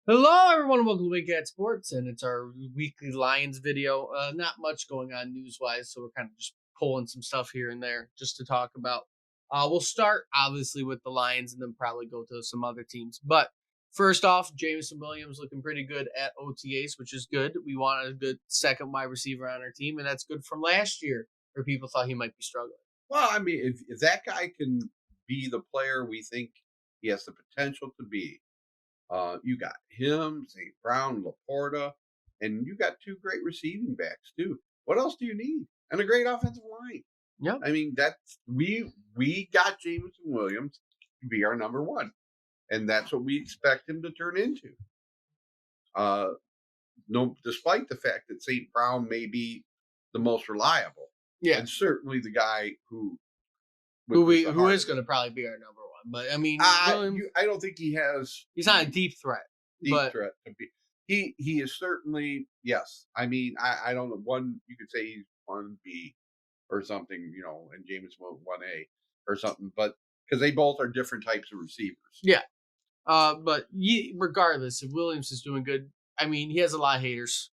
Hello, everyone, and welcome to Big Cat Sports, and it's our weekly Lions video. Not much going on news-wise, so we're kind of just pulling some stuff here and there just to talk about. We'll start, obviously, with the Lions and then probably go to some other teams. But first off, Jameson Williams looking pretty good at OTAs, which is good. We wanted a good second wide receiver on our team, and that's good from last year, where people thought he might be struggling. Well, I mean, if that guy can be the player we think he has the potential to be, you got him, St. Brown, Laporta, and you got two great receiving backs too. What else do you need? And a great offensive line. Yeah. I mean, that's we got Jameson Williams to be our number one, and that's what we expect him to turn into. No, despite the fact that St. Brown may be the most reliable, Yeah. and certainly the guy who Who is going to probably be our number one. But, I mean, Williams, I don't think he has he's not a deep threat. threat to be. He is certainly, yes. I mean, I don't know. One, you could say he's 1B or something, and James 1A or something, but because they both are different types of receivers. Yeah. But regardless, if Williams is doing good, I mean, he has a lot of haters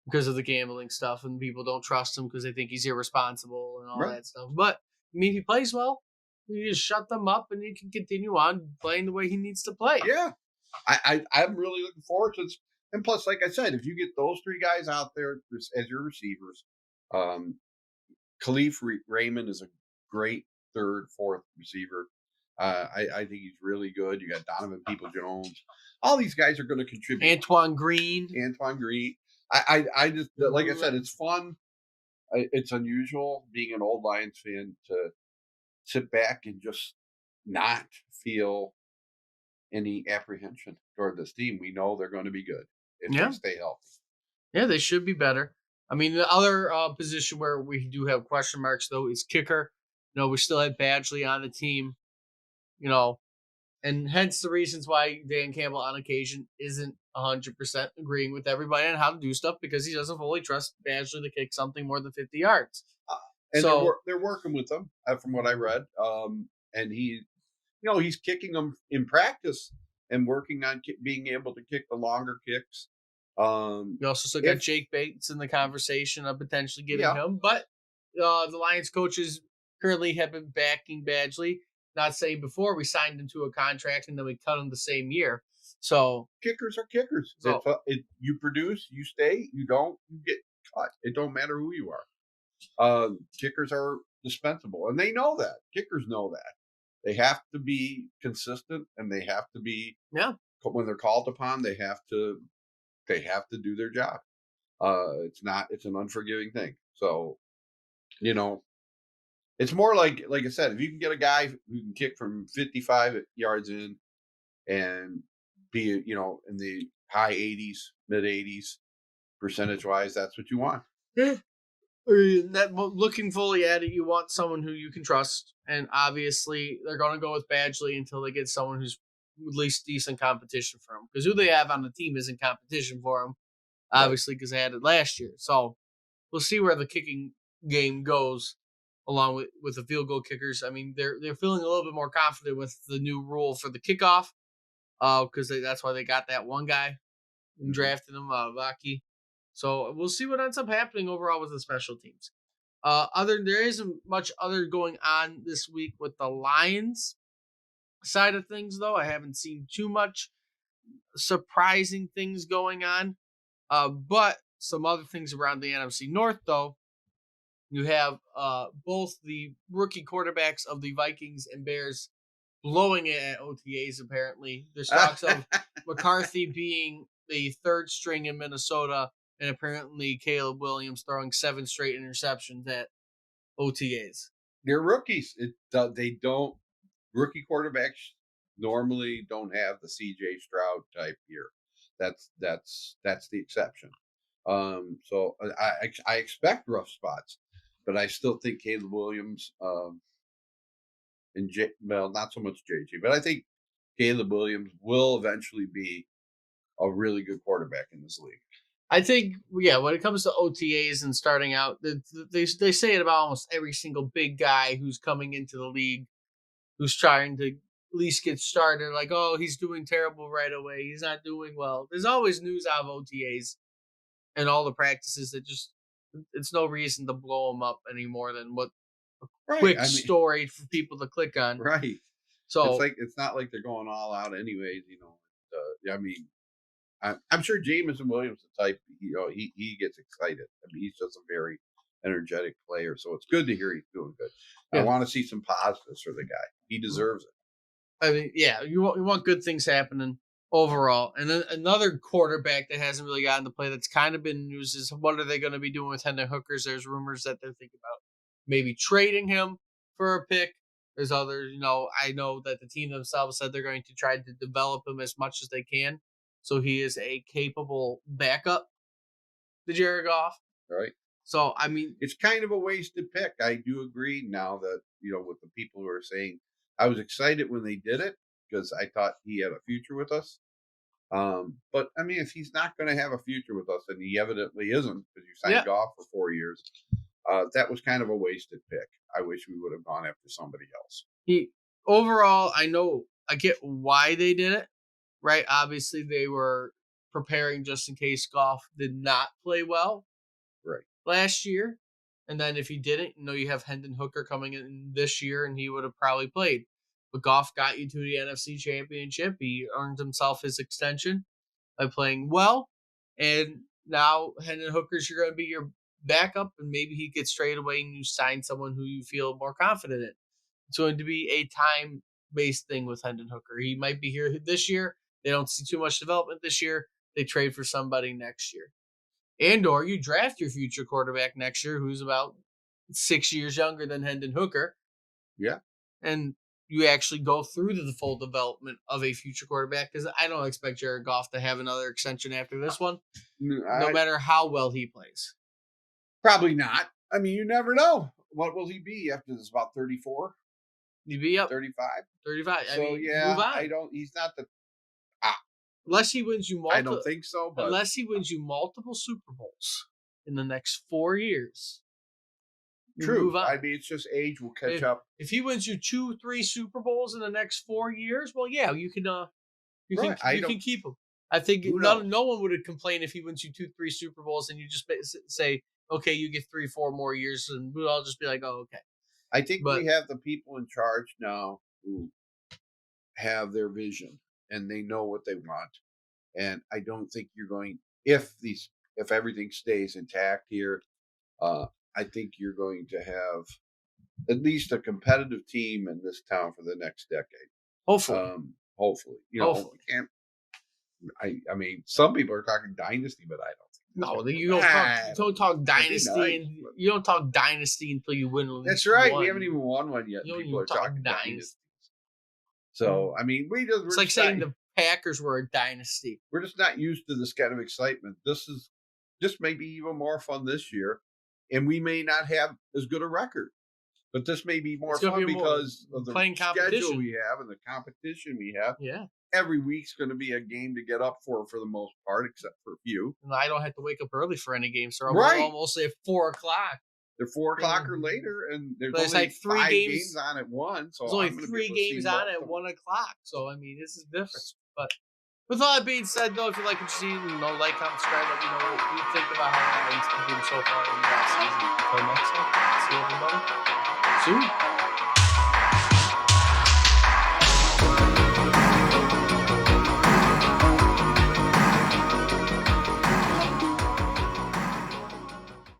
because of the gambling stuff, and people don't trust him because they think he's irresponsible and all Right. that stuff. But I mean, if he plays well, you just shut them up, and he can continue on playing the way he needs to play. Yeah. I'm really looking forward to this. And plus, like I said, if you get those three guys out there as your receivers, um, Khalif Raymond is a great third, fourth receiver. I think he's really good. You got Donovan People-Jones. All these guys are going to contribute. Antoine Green. I just, like I said, it's fun. It's unusual being an old Lions fan to sit back and just not feel any apprehension toward this team. We know they're going to be good if Yeah. they stay healthy. Yeah, they should be better. I mean, the other position where we do have question marks, though, is kicker. We still have Badgley on the team, and hence the reasons why Dan Campbell on occasion isn't 100% agreeing with everybody on how to do stuff because he doesn't fully trust Badgley to kick something more than 50 yards. And they're working with them, from what I read. And he's kicking them in practice and working on being able to kick the longer kicks. You also still got Jake Bates in the conversation of potentially getting him, but the Lions coaches currently have been backing Badgley. Not saying before we signed him to a contract and then we cut him the same year. So kickers are kickers. So, you produce, you stay. You don't, you get cut. It don't matter who you are. Kickers are dispensable, and they know that. Kickers know that. They have to be consistent, and they have to be when they're called upon. They have to do their job. It's an unforgiving thing. So, it's more like I said, if you can get a guy who can kick from 55 yards in and be, in the high 80s, mid 80s percentage wise, that's what you want. Yeah. Looking fully at it, you want someone who you can trust, and obviously they're going to go with Badgley until they get someone who's at least decent competition for him. Because who they have on the team isn't competition for him, obviously, because they had it last year. So we'll see where the kicking game goes, along with the field goal kickers. I mean, they're feeling a little bit more confident with the new rule for the kickoff, because that's why they got that one guy and drafted him, Vaki. So we'll see what ends up happening overall with the special teams. There isn't much other going on this week with the Lions side of things, though. I haven't seen too much surprising things going on. But some other things around the NFC North, though. You have both the rookie quarterbacks of the Vikings and Bears blowing it at OTAs, apparently. There's talks of McCarthy being the third string in Minnesota, and apparently Caleb Williams throwing 7 straight interceptions at OTAs. They're rookies. Rookie quarterbacks normally don't have the CJ Stroud type year. That's the exception. So I expect rough spots, but I still think Caleb Williams not so much JJ, but I think Caleb Williams will eventually be a really good quarterback in this league. I think, when it comes to OTAs and starting out, they say it about almost every single big guy who's coming into the league, who's trying to least get started. Like, oh, he's doing terrible right away. He's not doing well. There's always news out of OTAs and all the practices that just it's no reason to blow them up any more than what a Right. quick story for people to click on. Right. So It's not like they're going all out anyways. I mean, I'm sure Jameson Williams, the type, he gets excited. I mean, he's just a very energetic player, so it's good to hear he's doing good. I want to see some positives for the guy. He deserves it. I mean, yeah, you want good things happening overall. And then another quarterback that hasn't really gotten to play that's kind of been news is what are they going to be doing with Hendon Hookers? There's rumors that they're thinking about maybe trading him for a pick. There's others, I know that the team themselves said they're going to try to develop him as much as they can. So he is a capable backup to Jared Goff. Right. So, I mean, it's kind of a wasted pick. I do agree now that, with the people who are saying, I was excited when they did it because I thought he had a future with us. But I mean, if he's not going to have a future with us, and he evidently isn't because you signed Goff for 4 years, that was kind of a wasted pick. I wish we would have gone after somebody else. Overall, I get why they did it, right? Obviously, they were preparing just in case Goff did not play well last year. And then if he didn't, you have Hendon Hooker coming in this year, and he would have probably played. But Goff got you to the NFC Championship. He earned himself his extension by playing well. And now Hendon Hooker's you're going to be your backup, and maybe he gets traded away and you sign someone who you feel more confident in. It's going to be a time-based thing with Hendon Hooker. He might be here this year. They don't see too much development this year. They trade for somebody next year. And or you draft your future quarterback next year who's about 6 years younger than Hendon Hooker. Yeah. And you actually go through the full development of a future quarterback because I don't expect Jared Goff to have another extension after this one, no matter how well he plays. Probably not. I mean, you never know. What will he be after this? About 34? He'd be up 35? 35. So, move on. He's not the... Unless he wins you I don't think so, but... Unless he wins you multiple Super Bowls in the next 4 years. True. I mean, it's just age will catch up. If he wins you 2-3 Super Bowls in the next 4 years, well, yeah, you can can keep him. I think no one would have complained if he wins you 2-3 Super Bowls and you just say, okay, you get 3-4 more years, and we'll all just be like, oh, okay. I think we have the people in charge now who have their vision and they know what they want. And I don't think you're going if everything stays intact here. I think you're going to have at least a competitive team in this town for the next decade. Hopefully. Hopefully. Hopefully. I mean, some people are talking dynasty, but I don't think. No, you don't talk dynasty, and you don't talk dynasty until you win. That's right. We haven't even won one yet. People are talking dynasty. So, I mean, it's like saying the Packers were a dynasty. We're just not used to this kind of excitement. This may be even more fun this year, and we may not have as good a record, but this may be more fun because of the schedule we have and the competition we have. Yeah. Every week's going to be a game to get up for the most part, except for a few. And I don't have to wake up early for any games, so I'm almost at 4 o'clock. They're 4 o'clock or later, and there's only like 3 5 games on at once. So there's only 3 games on at 1 o'clock. So I mean, this is different. But with all that being said, though, if you like what you see, like, comment, subscribe, let me know what you think about how the Lions have been so far in the last season. Until next time, see everybody soon.